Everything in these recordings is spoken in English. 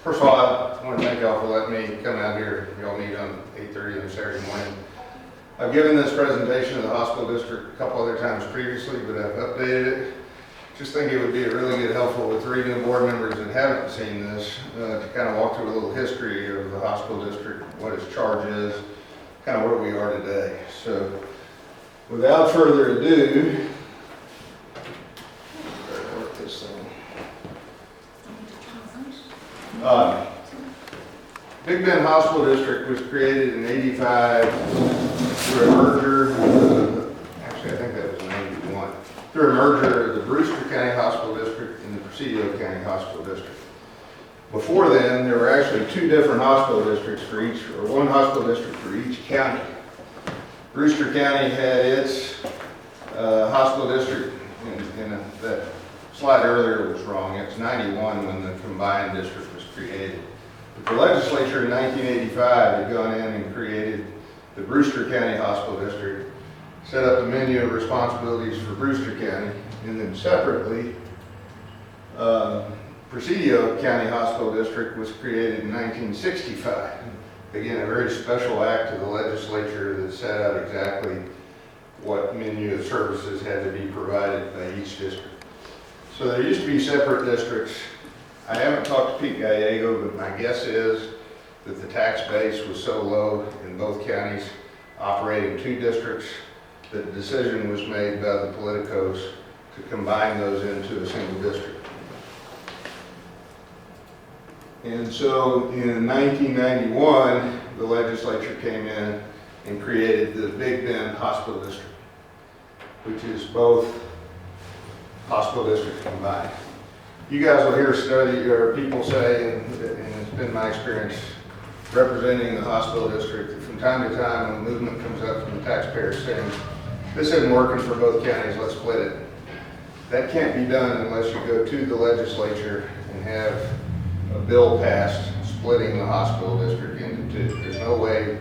First of all, I want to thank y'all for letting me come out here. Y'all meet on 8:30 on Saturday morning. I've given this presentation to the hospital district a couple other times previously, but I've updated it. Just think it would be really good helpful with 3 new board members that haven't seen this to kind of walk through a little history of the hospital district, what its charge is, kind of where we are today. So without further ado, better work this thing. Big Bend Hospital District was created in '85 through a merger, actually I think that was in '91, through a merger of the Brewster County Hospital District and the Presidio County Hospital District. Before then, there were actually 2 different hospital districts for each, or 1 hospital district for each county. Brewster County had its hospital district, and that slide earlier was wrong. It's '91 when the combined district was created. But the legislature in 1985 had gone in and created the Brewster County Hospital District, set up a menu of responsibilities for Brewster County, and then separately, Presidio County Hospital District was created in 1965. Again, a very special act of the legislature that set out exactly what menu of services had to be provided by each district. So there used to be separate districts. I haven't talked to Pete Gallego, but my guess is that the tax base was so low in both counties operating 2 districts that the decision was made by the politicos to combine those into a single district. And so in 1991, the legislature came in and created the Big Bend Hospital District, which is both hospital districts combined. You guys will hear people say, and it's been my experience representing the hospital district, that from time to time when a movement comes up from the taxpayers saying, this isn't working for both counties, let's split it. That can't be done unless you go to the legislature and have a bill passed splitting the hospital district into 2. There's no way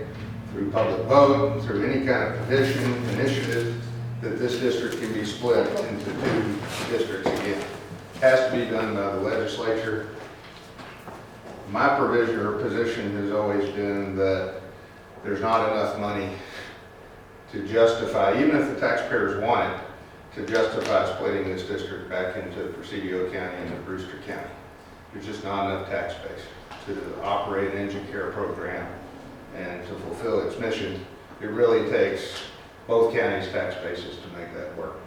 through public vote, through any kind of petition, initiative, that this district can be split into 2 districts again. It has to be done by the legislature. My provision or position has always been that there's not enough money to justify, even if the taxpayers want it, to justify splitting this district back into Presidio County and Brewster County. There's just not enough tax base to operate an engine care program and to fulfill its mission. It really takes both counties' tax bases to make that work.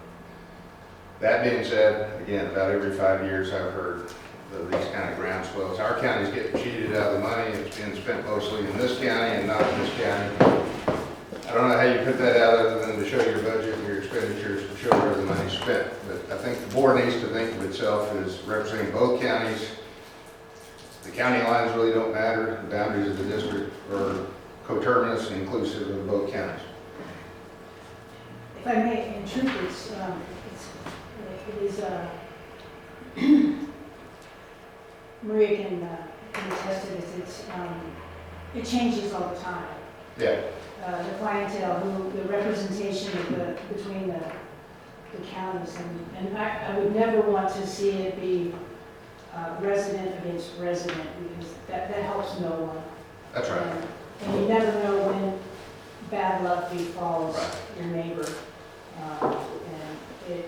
That being said, again, about every 5 years I've heard of these kind of groundswells. Our county's getting cheated out of the money. It's being spent mostly in this county and not in this county. I don't know how you put that out other than to show your budget and your expenditures to show where the money's spent. But I think the board needs to think of itself as representing both counties. The county lines really don't matter. The boundaries of the district are coterminous and inclusive of both counties. If I may, in truth, it is Maria can attest to this. It changes all the time. Yeah. The clientele, the representation between the counties, and I would never want to see it be resident against resident, because that helps no one. That's right. And you never know when bad luck befalls Right. your neighbor. And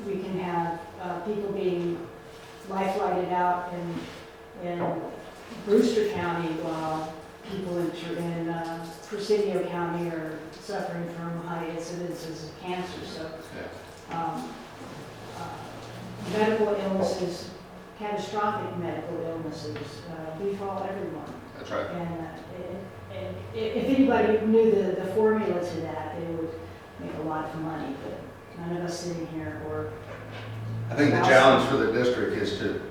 we can have people being life-lighted out in Brewster County while people in Presidio County are suffering from high incidences of cancer. So medical illnesses, catastrophic medical illnesses, befall everyone. That's right. And if anybody knew the formula to that, they would make a lot of money, but none of us sitting here or... I think the challenge for the district is to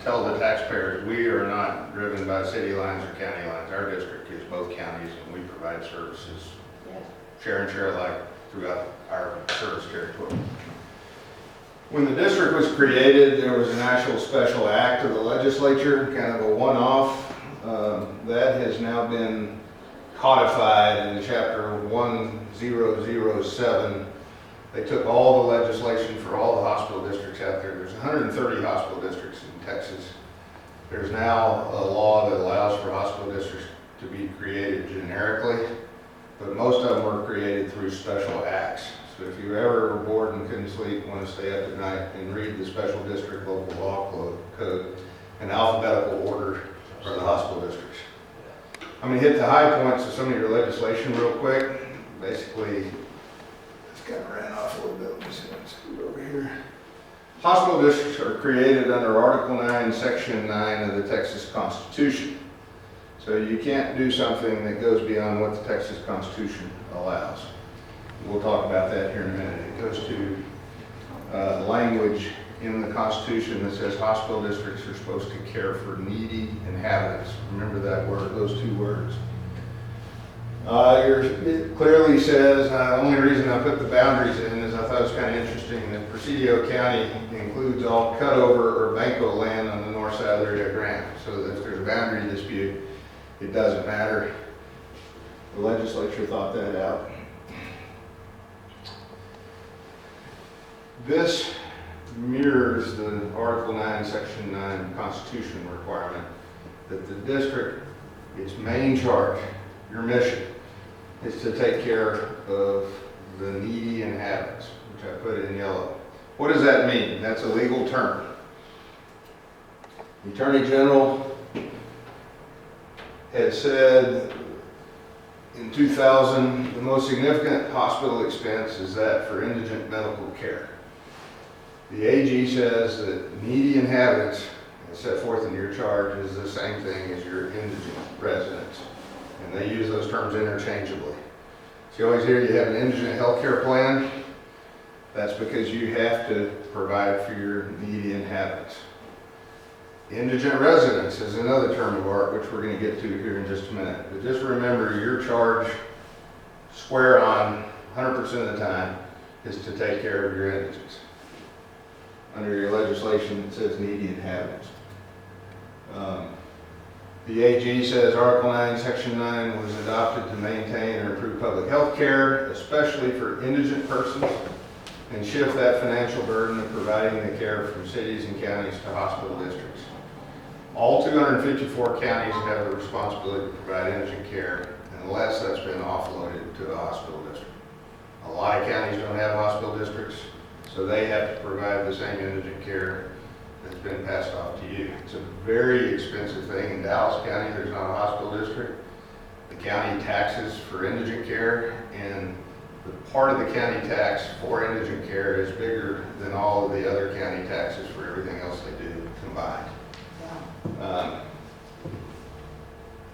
tell the taxpayers we are not driven by city lines or county lines. Our district is both counties and we provide services, share and share alike throughout our service territory. When the district was created, there was an actual special act of the legislature, kind of a one-off. That has now been codified in Chapter 1007. They took all the legislation for all the hospital districts out there. There's 130 hospital districts in Texas. There's now a law that allows for hospital districts to be created generically, but most of them were created through special acts. So if you ever are bored and couldn't sleep, want to stay up at night and read the special district local law code in alphabetical order for the hospital districts. I'm going to hit the high points of some of your legislation real quick. Basically, it's kind of ran off a little bit. Let me see, let's go over here. Hospital districts are created under Article 9, Section 9 of the Texas Constitution. So you can't do something that goes beyond what the Texas Constitution allows. We'll talk about that here in a minute. It goes to language in the Constitution that says hospital districts are supposed to care for needy inhabitants. Remember that word, those two words. It clearly says, the only reason I put the boundaries in is I thought it was kind of interesting that Presidio County includes all cutover or banco land on the north side of the Rio Grande. So that if there's a boundary dispute, it doesn't matter. The legislature thought that out. This mirrors the Article 9, Section 9 Constitution requirement that the district, its main charge, your mission, is to take care of the needy inhabitants, which I put in yellow. What does that mean? That's a legal term. The Attorney General had said in 2000, the most significant hospital expense is that for indigent medical care. The AG says that needy inhabitants, as set forth in your charge, is the same thing as your indigent residents. And they use those terms interchangeably. So you always hear you have an indigent health care plan. That's because you have to provide for your needy inhabitants. Indigent residents is another term of art, which we're going to get to here in just a minute. But just remember, your charge, square on 100% of the time, is to take care of your indigents. Under your legislation, it says needy inhabitants. The AG says Article 9, Section 9 was adopted to maintain and improve public health care, especially for indigent persons, and shift that financial burden of providing the care from cities and counties to hospital districts. All 254 counties have the responsibility to provide indigent care unless that's been offloaded to a hospital district. A lot of counties don't have hospital districts, so they have to provide the same indigent care that's been passed off to you. It's a very expensive thing. In Dallas County, there's not a hospital district. The county taxes for indigent care, and the part of the county tax for indigent care is bigger than all of the other county taxes for everything else they do combined.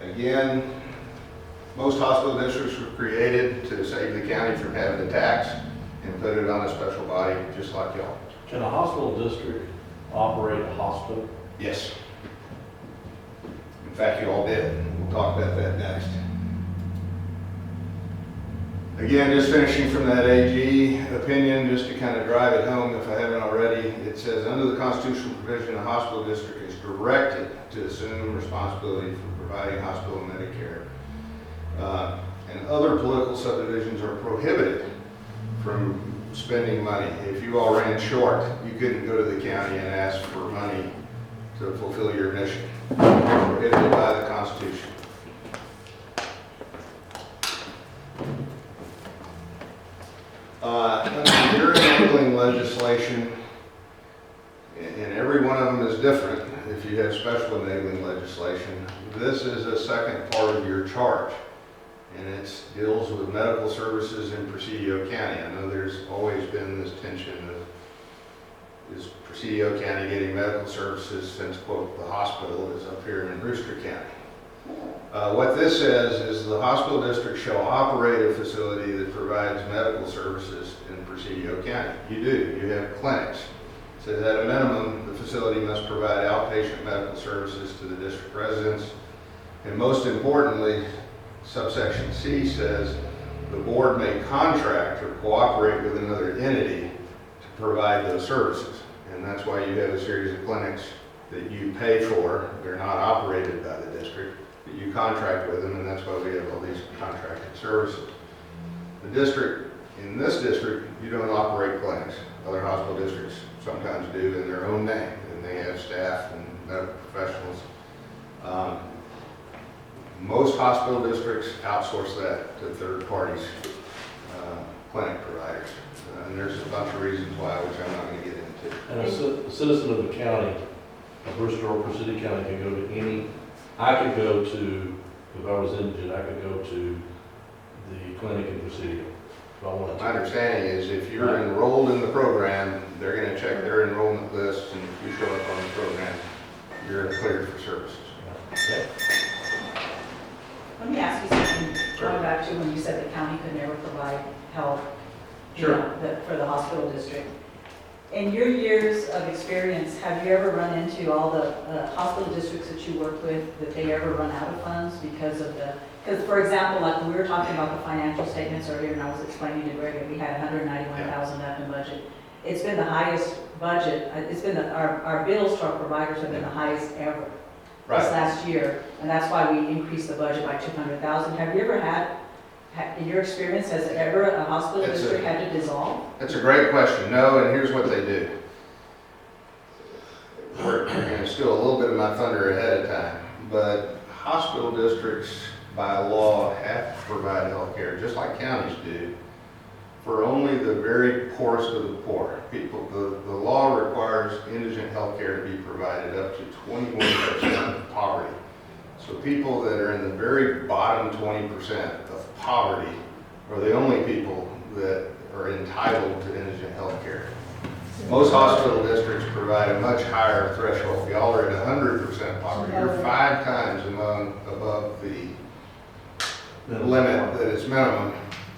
Again, most hospital districts were created to save the county from having to tax and put it on a special body just like y'all. Can a hospital district operate a hospital? Yes. In fact, you all did. We'll talk about that next. Again, just finishing from that AG opinion, just to kind of drive it home if I haven't already, it says under the constitutional provision, a hospital district is directed to assume responsibility for providing hospital and Medicare. And other political subdivisions are prohibited from spending money. If you all ran short, you couldn't go to the county and ask for money to fulfill your mission. Prohibited by the Constitution. Under your enabling legislation, and every one of them is different if you have special enabling legislation, this is a second part of your charge. And it deals with medical services in Presidio County. I know there's always been this tension of, is Presidio County getting medical services since, quote, the hospital is up here in Brewster County. What this says is the hospital district shall operate a facility that provides medical services in Presidio County. You do. You have clinics. It says at a minimum, the facility must provide outpatient medical services to the district residents. And most importantly, subsection C says the board may contract or cooperate with another entity to provide those services. And that's why you have a series of clinics that you pay for. They're not operated by the district, but you contract with them, and that's why we have all these contracted services. The district, in this district, you don't operate clinics. Other hospital districts sometimes do in their own name, and they have staff and medical professionals. Most hospital districts outsource that to third parties, clinic providers. And there's a bunch of reasons why, which I'm not going to get into. And a citizen of the county, of Brewster or Presidio County, can go to any, I could go to, if I was indigent, I could go to the clinic in Presidio if I wanted My to. understanding is if you're enrolled in the program, they're going to check their enrollment list, and if you show up on the program, you're cleared for services. Okay. Let me ask you something, Sure. going back to when you said the county could never provide help, you Sure. know, for the hospital district. In your years of experience, have you ever run into all the hospital districts that you work with, that they ever run out of funds because of because for example, like when we were talking about the financial statements earlier, and I was explaining to Greg that we had 191,000 left in budget. It's been the highest budget, it's been our bills to our providers have been the highest ever. This last year, and that's why we increased the budget by 200,000. Have you ever in your experience, has ever a hospital district had to dissolve? That's a great question. No, and here's what they do. We're going to steal a little bit of my thunder ahead of time, but hospital districts by law have to provide health care, just like counties do, for only the very poorest of the poor people. The law requires indigent health care to be provided up to 21% of poverty. So people that are in the very bottom 20% of poverty are the only people that are entitled to indigent health care. Most hospital districts provide a much higher threshold. Y'all are at 100% poverty. You're 5 times above the limit that is minimum.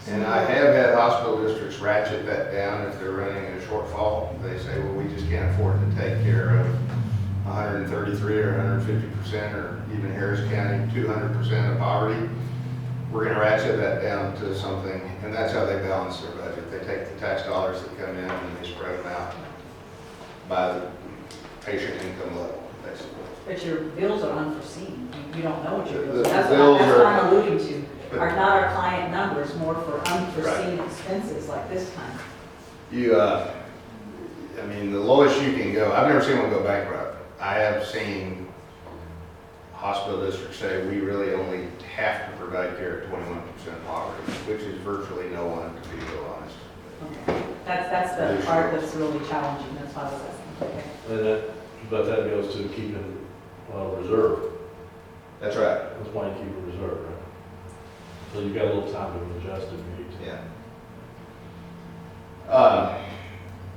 And I have had hospital districts ratchet that down if they're running a shortfall. They say, well, we just can't afford to take care of 133 or 150%, or even Harris County, 200% of poverty. We're going to ratchet that down to something, and that's how they balance their budget. They take the tax dollars that come in and they spread them out by the patient income level, basically. But your bills are unforeseen. You don't know what your The bills are. That's bills what are- I'm alluding to. Are not our client numbers more for unforeseen expenses like this time? I mean, the lowest you can go, I've never seen one go bankrupt. I have seen hospital districts say, we really only have to provide care at 21% poverty, which is virtually no one, to be real honest. Okay. That's the part that's really challenging. That's why I was asking. Okay. And but that goes to keeping reserve. That's right. That's why you keep a reserve, right? So you've got a little time to adjust if you need to. Yeah.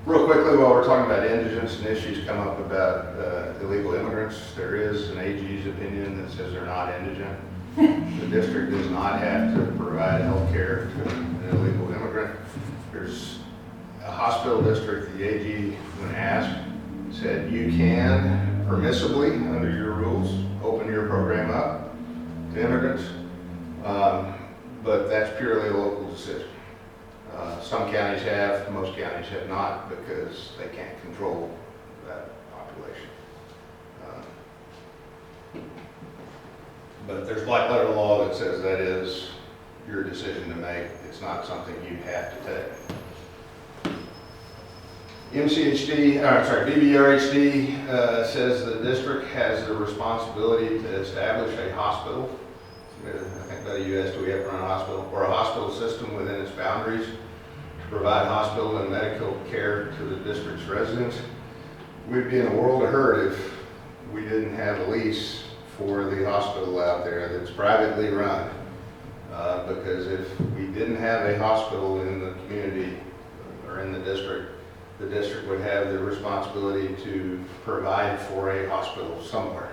Real quickly, while we're talking about indigents and issues come up about illegal immigrants, there is an AG's opinion that says they're not indigent. The district does not have to provide health care to an illegal immigrant. There's a hospital district, the AG, when asked, said you can permissibly, under your rules, open your program up to immigrants, but that's purely a local decision. Some counties have, most counties have not, because they can't control that population. But there's black letter law that says that is your decision to make. It's not something you have to take. BBRHD says the district has the responsibility to establish a hospital. I think that you asked, do we have to run a hospital, or a hospital system within its boundaries to provide hospital and medical care to the district's residents. We'd be in a world of hurt if we didn't have a lease for the hospital out there that's privately run. Because if we didn't have a hospital in the community or in the district would have the responsibility to provide for a hospital somewhere.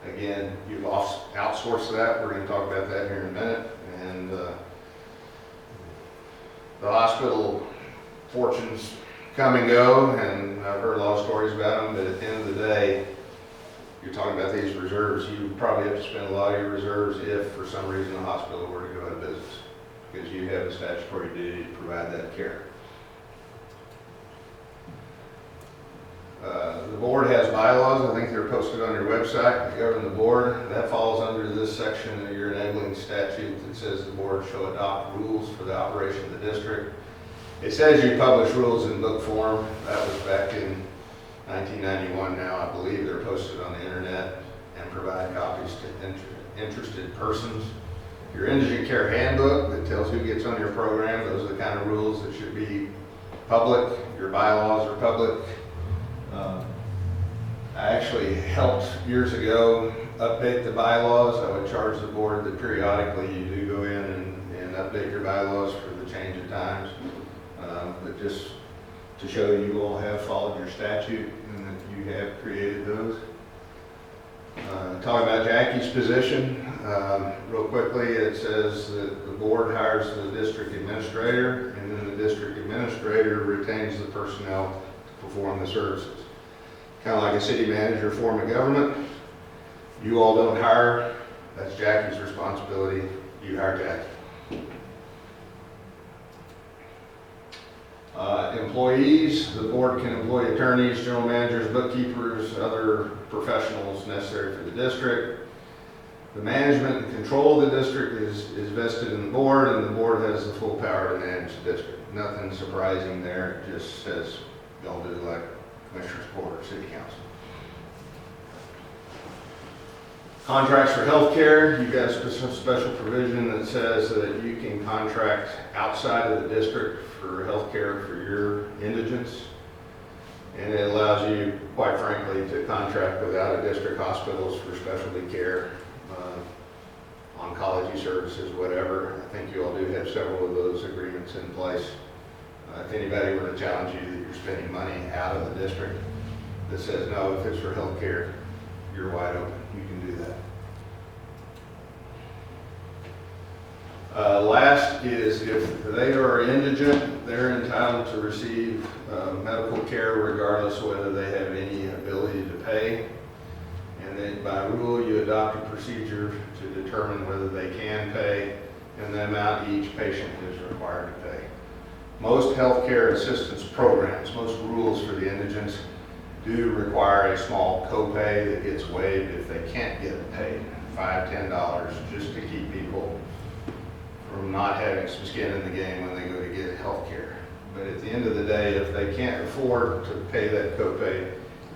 Again, you've outsourced that. We're going to talk about that here in a minute. And the hospital fortunes come and go, and I've heard a lot of stories about them, but at the end of the day, you're talking about these reserves. You probably have to spend a lot of your reserves if, for some reason, the hospital were to go out of business, because you have a statutory duty to provide that care. The board has bylaws. I think they're posted on your website that govern the board. That falls under this section of your enabling statute that says the board shall adopt rules for the operation of the district. It says you publish rules in book form. That was back in 1991 now, I believe they're posted on the internet and provide copies to interested persons. Your indigent care handbook that tells who gets on your program, those are the kind of rules that should be public. Your bylaws are public. I actually helped years ago update the bylaws. I would charge the board that periodically you do go in and update your bylaws for the change of times. But just to show you all have followed your statute and that you have created those. Talking about Jackie's position, real quickly, it says that the board hires the district administrator, and then the district administrator retains the personnel to perform the services. Kind of like a city manager form of government. You all don't hire, that's Jackie's responsibility. You hire Jackie. Employees, the board can employ attorneys, general managers, bookkeepers, other professionals necessary for the district. The management and control of the district is vested in the board, and the board has the full power to manage the district. Nothing surprising there, it just says y'all do like Commissioner's Court or City Council. Contracts for healthcare, you've got a special provision that says that you can contract outside of the district for healthcare for your indigents. And it allows you, quite frankly, to contract with out-of-district hospitals for specialty care, oncology services, whatever. I think you all do have several of those agreements in place. If anybody were to challenge you that you're spending money out of the district that says, no, if it's for healthcare, you're wide open, you can do that. Last is if they are indigent, they're entitled to receive medical care regardless of whether they have any ability to pay. And then by rule, you adopt a procedure to determine whether they can pay and the amount each patient is required to pay. Most healthcare assistance programs, most rules for the indigents do require a small copay that gets waived if they can't get paid, $5, $10, just to keep people from not having some skin in the game when they go to get health care. But at the end of the day, if they can't afford to pay that copay,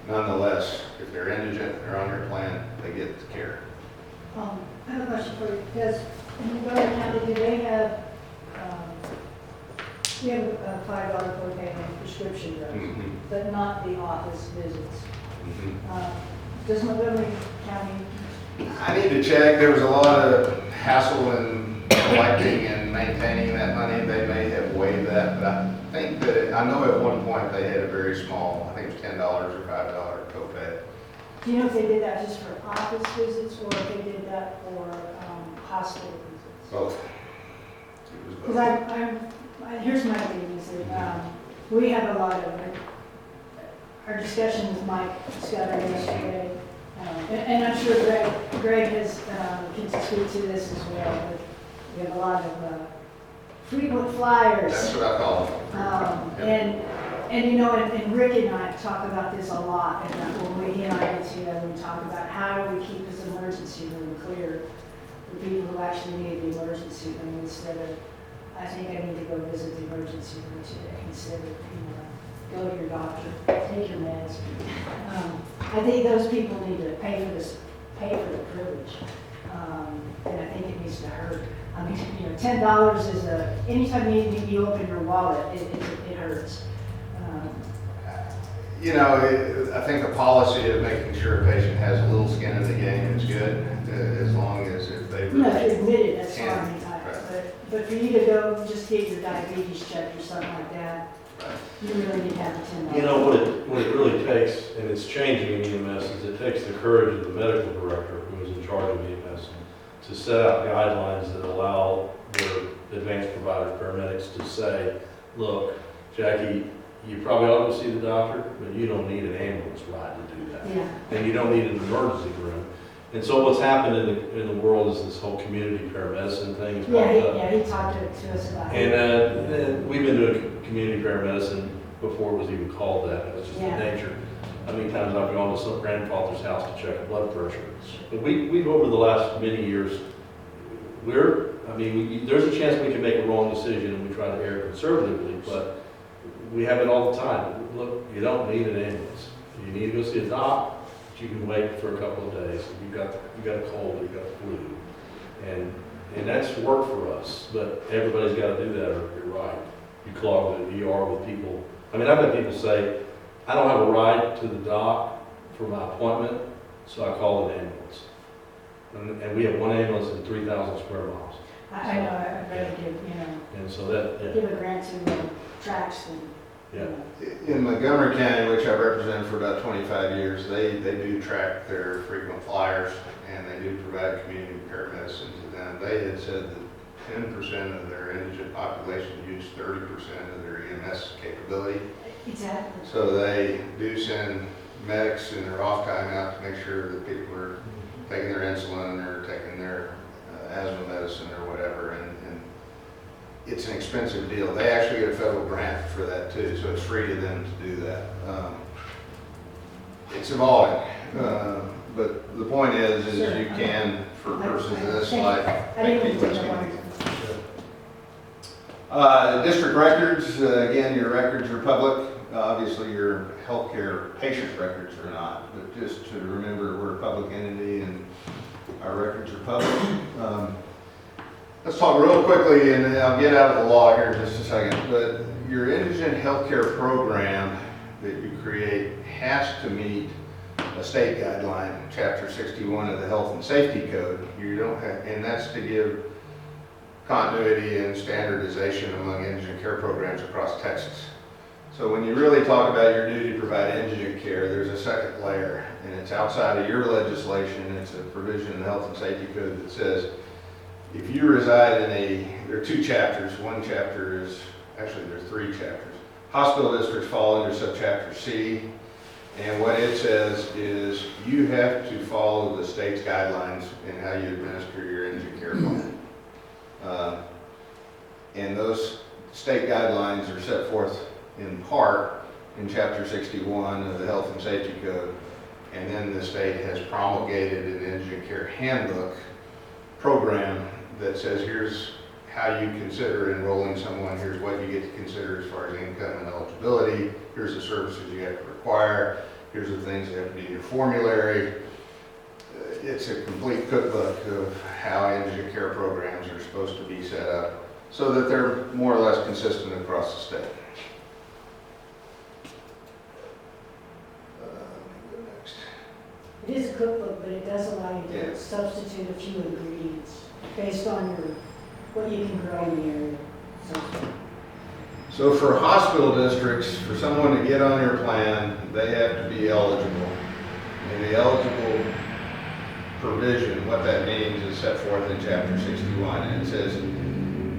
nonetheless, if they're indigent, they're on your plan, they get the care. I have a question for you, because in Broward County, do they have, we have a $5 copay on prescription drugs, but not the office visits. Does Montgomery County? I need to check. There was a lot of hassle in collecting and maintaining that money. They may have waived that, but I think that, I know at one point they had a very small, I think it was $10 or $5 copay. Do you know if they did that just for office visits, or if they did that for hospital visits? Both. It was both. Because here's my thing, is that we have a lot of, our discussion with Mike Scudder yesterday, and I'm sure Greg has, can speak to this as well, but we have a lot of frequent flyers. That's what I call them. And you know, and Rick and I talk about this a lot, and when he and I get together, we talk about how do we keep this emergency room clear for people who actually need the emergency room, instead of, I think I need to go visit the emergency room today, instead of, go to your doctor, take your meds. I think those people need to pay for the privilege, and I think it needs to hurt. I mean, $10 is anytime you open your wallet, it hurts. I think the policy of making sure a patient has a little skin in the game is good, as long as if they No, really if you admit it, that's can. fine. Right. But for you to go just get your diabetes checked or something like that, Right. you really need to have the $10. You know, what it really takes, and it's changing in EMS, is it takes the courage of the medical director who is in charge of EMS to set out guidelines that allow their advanced provider paramedics to say, look, Jackie, you probably ought to see the doctor, but you don't need an ambulance ride to do that. Yeah. And you don't need an emergency room. And so what's happened in the world is this whole community paramedicine thing. He talked to us about it. And we've been doing community paramedicine before it was even called that. It was just the nature. How many times I've gone to some grandfather's house to check blood pressure. But we've over the last many years, there's a chance we can make a wrong decision and we try to err conservatively, but we have it all the time. Look, you don't need an ambulance. You need to go see a doc, but you can wait for a couple of days. If you got a cold, or you got the flu. And that's work for us, but everybody's got to do that, or you're right. You clog the ER with people. I mean, I've had people say, I don't have a ride to the doc for my appointment, so I call an ambulance. And we have one ambulance in 3,000 square miles. I know, I'd rather give, And so that, yeah, give a grant to tracks than, yeah. In Montgomery County, which I've represented for about 25 years, they do track their frequent flyers, and they do provide community care medicine to them. They had said that 10% of their indigent population use 30% of their EMS capability. Exactly. So they do send medics in their off time out to make sure that people are taking their insulin or taking their asthma medicine or whatever, and it's an expensive deal. They actually get a federal grant for that too, so it's free to them to do that. It's evolving, but the point is Sure. you can, for purposes of this slide, I make didn't people think excuse. that District records, again, your records are public. Obviously, your healthcare patient records are not, but just to remember, we're a public entity and our records are public. Let's talk real quickly, and then I'll get out of the law here in just a second, but your indigent healthcare program that you create has to meet a state guideline, Chapter 61 of the Health and Safety Code. You don't have, and that's to give continuity and standardization among indigent care programs across Texas. So when you really talk about your duty to provide indigent care, there's a second layer, and it's outside of your legislation. It's a provision in the Health and Safety Code that says if you reside in there are two chapters. One chapter is, actually there's three chapters. Hospital districts fall under subchapter C, and what it says is you have to follow the state's guidelines in how you administer your indigent care plan. And those state guidelines are set forth in part in Chapter 61 of the Health and Safety Code, and then the state has promulgated an indigent care handbook program that says here's how you consider enrolling someone, here's what you get to consider as far as income and eligibility, here's the services you have to require, here's the things that have to be in your formulary. It's a complete cookbook of how indigent care programs are supposed to be set up so that they're more or less consistent across the state. It is a cookbook, but it does allow you to Yeah. substitute a few ingredients based on what you can grow in the area. So for hospital districts, for someone to get on your plan, they have to be eligible. And the eligible provision, what that means is set forth in Chapter 61. And it says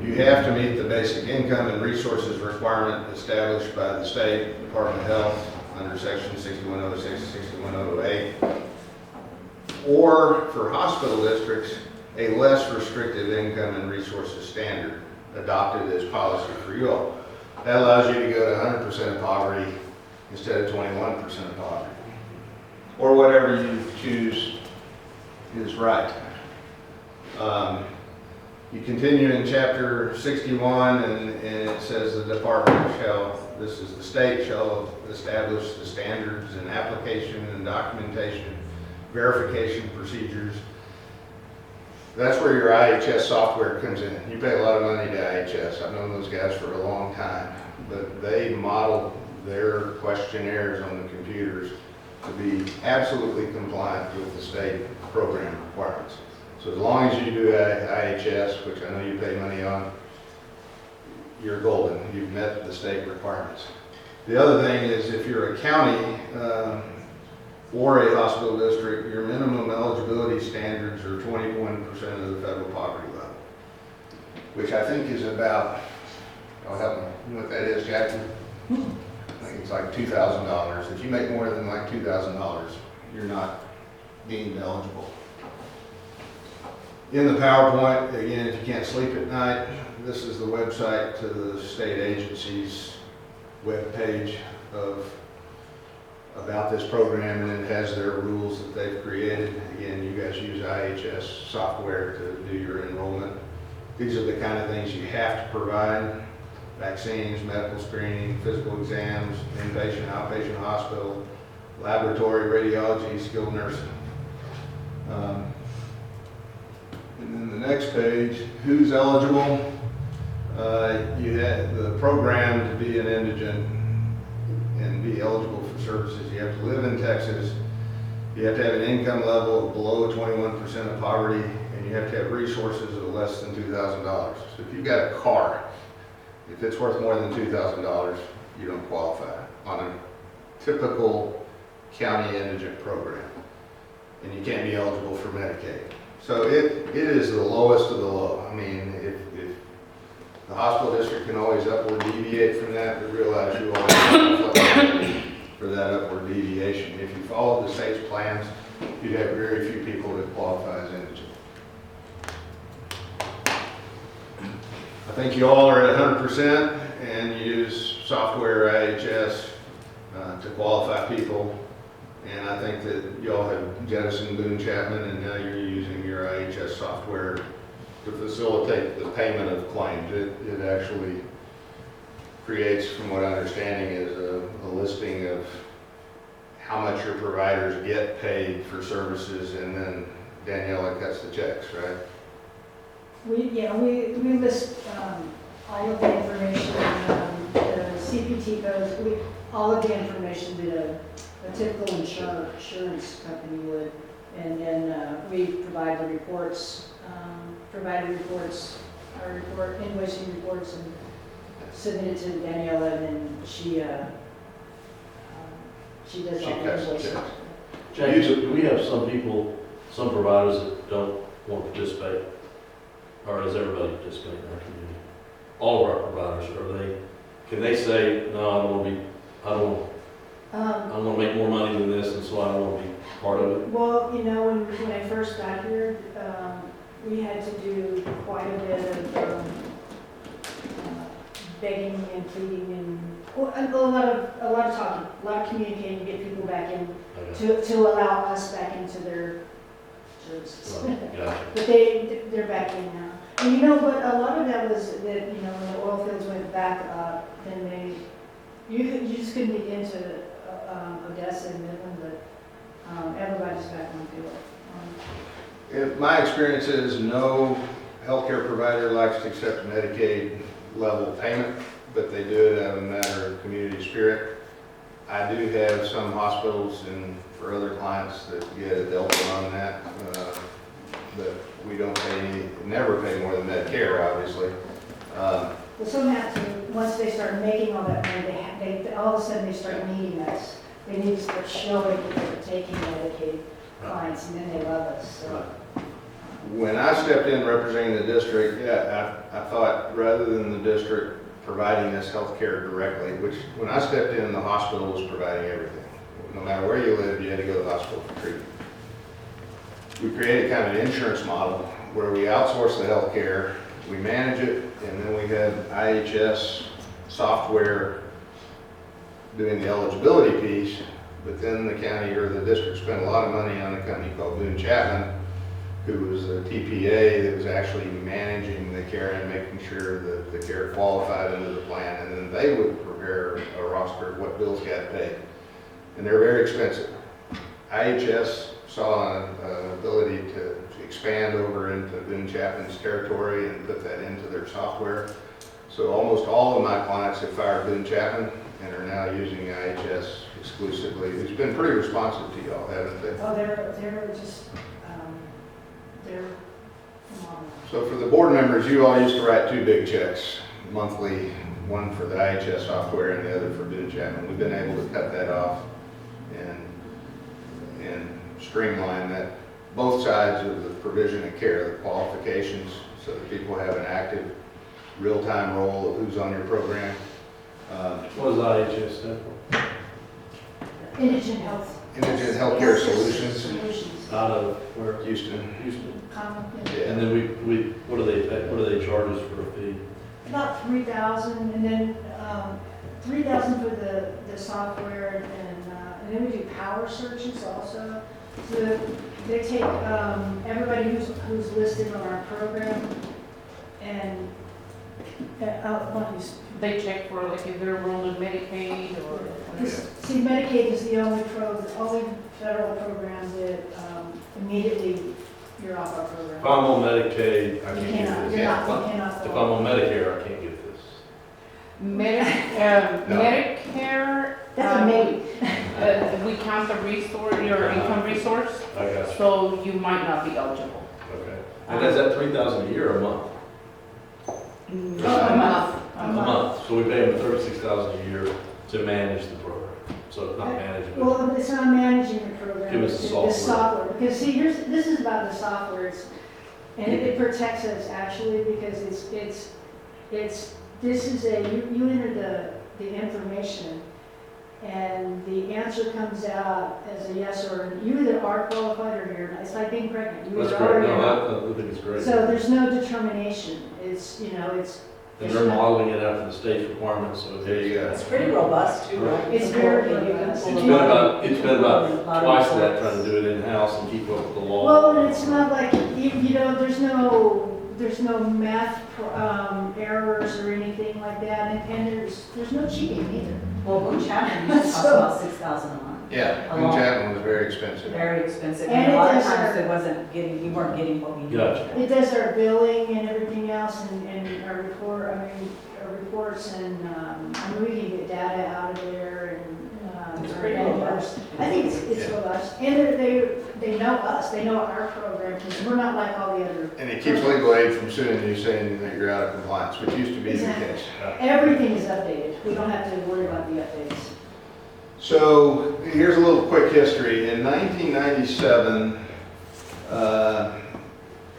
you have to meet the basic income and resources requirement established by the State Department of Health under Section 6106 and 6108. Or for hospital districts, a less restrictive income and resources standard adopted as policy for you all. That allows you to go to 100% of poverty instead of 21% of poverty. Or whatever you choose is right. You continue in Chapter 61 and it says the department shall, this is the state, shall establish the standards and application and documentation, verification procedures. That's where your IHS software comes in. You pay a lot of money to IHS. I've known those guys for a long time, but they model their questionnaires on the computers to be absolutely compliant with the state program requirements. So as long as you do IHS, which I know you pay money on, you're golden. You've met the state requirements. The other thing is if you're a county or a hospital district, your minimum eligibility standards are 21% of the federal poverty level, which I think is about, I'll help me, you know what that is, Jackie? I think it's like $2,000. If you make more than like $2,000, you're not deemed eligible. In the PowerPoint, again, if you can't sleep at night, this is the website to the state agency's webpage about this program, and it has their rules that they've created. Again, you guys use IHS software to do your enrollment. These are the kind of things you have to provide: vaccines, medical screening, physical exams, inpatient, outpatient hospital, laboratory, radiology, skilled nursing. And then the next page, who's eligible? You had the program to be an indigent and be eligible for services. You have to live in Texas. You have to have an income level of below 21% of poverty, and you have to have resources of less than $2,000. So if you've got a car, if it's worth more than $2,000, you don't qualify on a typical county indigent program, and you can't be eligible for Medicaid. So it is the lowest of the low. I mean, if the hospital district can always upward deviate from that, but realize you always have to flexibility for that upward deviation. If you followed the state's plans, you'd have very few people that qualify as indigent. I think you all are at 100% and use software IHS to qualify people. And I think that y'all have jettisoned Boone Chapman, and now you're using your IHS software to facilitate the payment of claims. It actually creates, from what I'm understanding, is a listing of how much your providers get paid for services, and then Daniela cuts the checks, right? We list all of the information, the CPT codes, all of the information that a typical insurance company would, and then we provide the reports, invoicing reports, and submit it to Daniela, and then she does all the cuts the invoicing. checks. James, do we have some people, some providers that don't want to participate? Or is everybody participating in our community? All of our providers, can they say, no, I don't want to make more money than this, and so I don't want to be part of it? Well, when I first got here, we had to do quite a bit of begging and pleading, and a lot of talking, a lot of communicating to get people back in, to allow us back into their services. Right, gotcha. But they're back in now. And you know what, a lot of that was that, when the oil fields went back up, then you just couldn't get into Odessa and Midland, but everybody's back on field. My experience is no healthcare provider likes to accept Medicaid level payment, but they do it out of a matter of community spirit. I do have some hospitals and for other clients that get a delta on that, but we never pay more than Medicare, obviously. Well, some have to, once they start making all that money, they all of a sudden they start needing us. They need to start showing that they're taking Medicaid clients, and then they love us, so. When I stepped in representing the district, I thought rather than the district providing this health care directly, which when I stepped in, the hospital was providing everything. No matter where you lived, you had to go to the hospital for treatment. We created kind of an insurance model where we outsource the health care, we manage it, and then we have IHS software doing the eligibility piece, but then the county or the district spent a lot of money on a company called Boone Chapman, who was a TPA that was actually managing the care and making sure that the care qualified under the plan, and then they would prepare a roster of what bills got paid. And they're very expensive. IHS saw an ability to expand over into Boone Chapman's territory and put that into their software. So almost all of my clients have fired Boone Chapman and are now using IHS exclusively. It's been pretty responsive to y'all, haven't they? Oh, they're just, they're phenomenal. So for the board members, you all used to write two big checks monthly, one for the IHS software and the other for Boone Chapman. We've been able to cut that off and streamline that, both sides of the provision of care, the qualifications, so that people have an active, real-time role of who's on your program. What does IHS stand for? Indigent health. Indigent Healthcare Solutions, Solutions. Out of where? Houston. Houston. Common, And Yeah. then what do they charge us for a fee? About 3,000, and then 3,000 for the software, and then we do power searches also. So they take everybody who's listed on our program, and They check for like if they're enrolled in Medicaid or. See, Medicaid is the only federal program that immediately you're off our If program. I'm on Medicaid, I You can't cannot, get you're this. not, you cannot. If I'm on Medicare, I can't get this. Medicare, That's a maybe. we count the resource, your income resource, I got you. so you might not be eligible. Okay. And is that 3,000 a year or a month? A month. A month. So we pay them 36,000 a year to manage the program. So not manage, but Well, it's not managing the program. Give us it's the the software. Because see, this is about the software, and it protects us actually, because you enter the information, and the answer comes out as a yes or a, you either are qualified or you're not. It's like being pregnant. You that's either are or great. you're not. No, I think it's great. So there's no determination. It's, And they're modeling it after the state's requirements, so There you go. It's pretty robust too, right? It's very robust. It's been about twice that, trying to do it in-house and keep up with the law. Well, and it's not like, there's no math errors or anything like that, and there's no cheating either. Well, Boone Chapman used to cost about 6,000 a month. Yeah, Along. Boone Chapman was very expensive. Very expensive, And and a lot of it does times our- you weren't getting what we needed. Gotcha. It does our billing and everything else, and our reports, and, we can get data out of there, and, It's our pretty vendors. robust. I think it's Yeah. robust, and they know us, they know our program, because we're not like all the other. And it keeps legal aid from suing you saying that you're out of compliance, which used to be the Exactly. case. Everything is updated, we don't have to worry about the updates. So here's a little quick history. In 1997,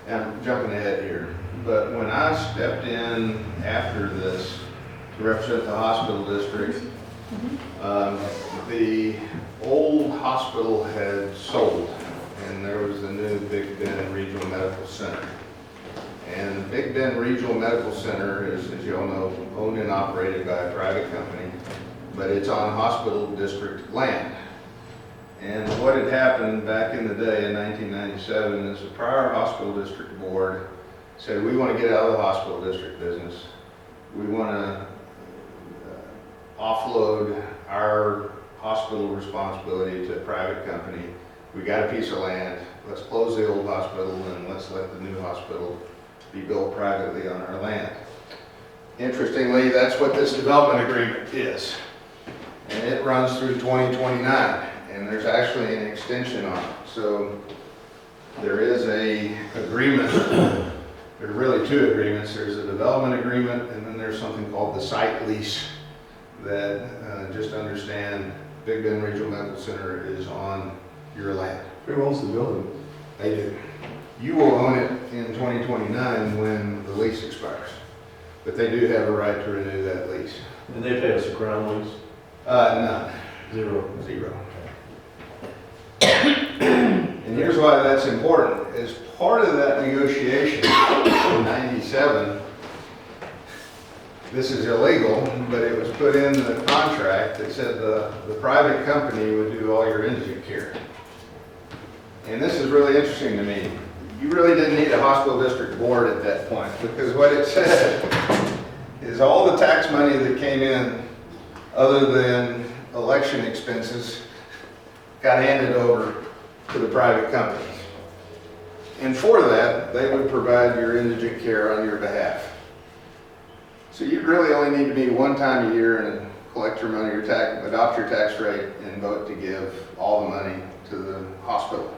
I'm jumping ahead here, but when I stepped in after this to represent the hospital district, the old hospital had sold, and there was the new Big Bend Regional Medical Center. And Big Bend Regional Medical Center is, as you all know, owned and operated by a private company, but it's on hospital district land. And what had happened back in the day in 1997 is the prior hospital district board said, we want to get out of the hospital district business. We want to offload our hospital responsibility to a private company. We got a piece of land. Let's close the old hospital and let's let the new hospital be built privately on our land. Interestingly, that's what this development agreement is. And it runs through 2029, and there's actually an extension on it. So there is a agreement, there are really two agreements. There's a development agreement, and then there's something called the site lease that, just understand, Big Bend Regional Medical Center is on your land. Who owns the building? They do. You will own it in 2029 when the lease expires, but they do have a right to renew that lease. And they pay us a ground lease? None. Zero. Zero. And here's why that's important. As part of that negotiation in 97, this is illegal, but it was put in the contract that said the private company would do all your indigent care. And this is really interesting to me. You really didn't need a hospital district board at that point, because what it said is all the tax money that came in, other than election expenses, got handed over to the private companies. And for that, they would provide your indigent care on your behalf. So you really only need to meet one time a year and collect your money, adopt your tax rate, and vote to give all the money to the hospital.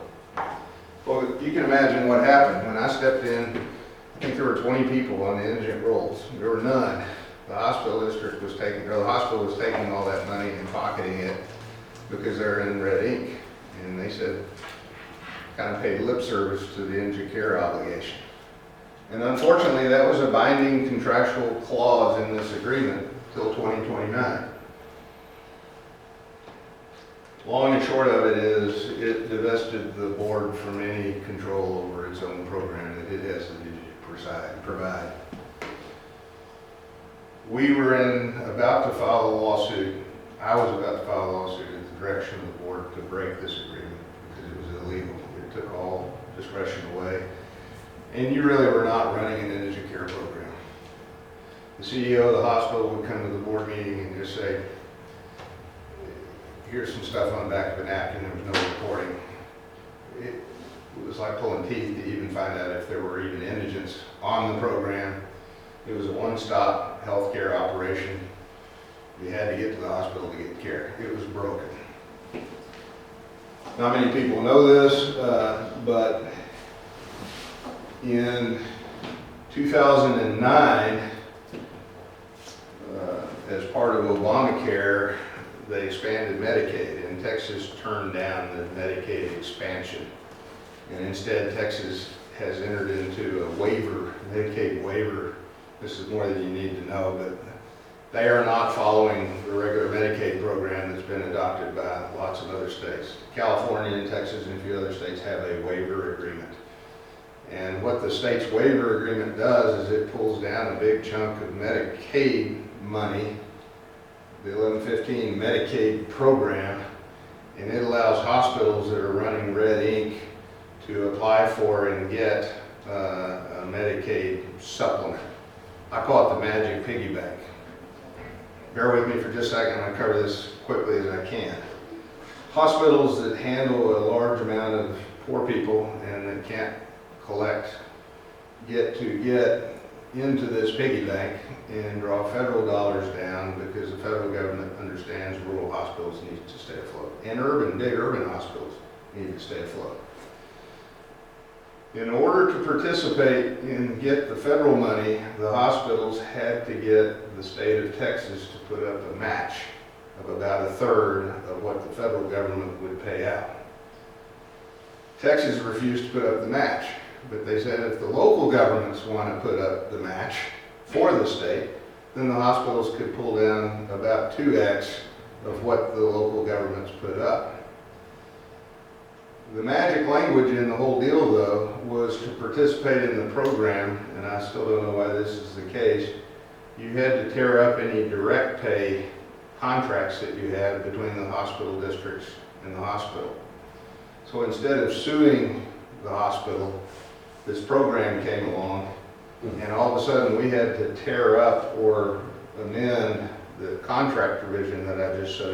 Well, you can imagine what happened. When I stepped in, I think there were 20 people on the indigent rolls. There were none. The hospital district was taking, or the hospital was taking all that money and pocketing it because they're in red ink. And they said, kind of paid lip service to the indigent care obligation. And unfortunately, that was a binding contractual clause in this agreement till 2029. Long and short of it is, it divested the board from any control over its own program that it has to provide. We were about to file a lawsuit. I was about to file a lawsuit at the direction of the board to break this agreement because it was illegal. It took all discretion away. And you really were not running an indigent care program. The CEO of the hospital would come to the board meeting and just say, here's some stuff on the back of a napkin, there was no reporting. It was like pulling teeth to even find out if there were even indigents on the program. It was a one-stop healthcare operation. You had to get to the hospital to get care. It was broken. Not many people know this, but in 2009, as part of Obamacare, they expanded Medicaid, and Texas turned down the Medicaid expansion. And instead, Texas has entered into a waiver, Medicaid waiver. This is more than you need to know, but they are not following the regular Medicaid program that's been adopted by lots of other states. California and Texas and a few other states have a waiver agreement. And what the state's waiver agreement does is it pulls down a big chunk of Medicaid money, the 1115 Medicaid program, and it allows hospitals that are running red ink to apply for and get a Medicaid supplement. I call it the magic piggy bank. Bear with me for just a second, I'm going to cover this quickly as I can. Hospitals that handle a large amount of poor people and that can't collect get into this piggy bank and draw federal dollars down because the federal government understands rural hospitals need to stay afloat. And big urban hospitals need to stay afloat. In order to participate and get the federal money, the hospitals had to get the state of Texas to put up a match of about 1/3 of what the federal government would pay out. Texas refused to put up the match, but they said if the local governments want to put up the match for the state, then the hospitals could pull down about 2x of what the local governments put up. The magic language in the whole deal, though, was to participate in the program, and I still don't know why this is the case. You had to tear up any direct pay contracts that you had between the hospital districts and the hospital. So instead of suing the hospital, this program came along, and all of a sudden we had to tear up or amend the contract provision that I just showed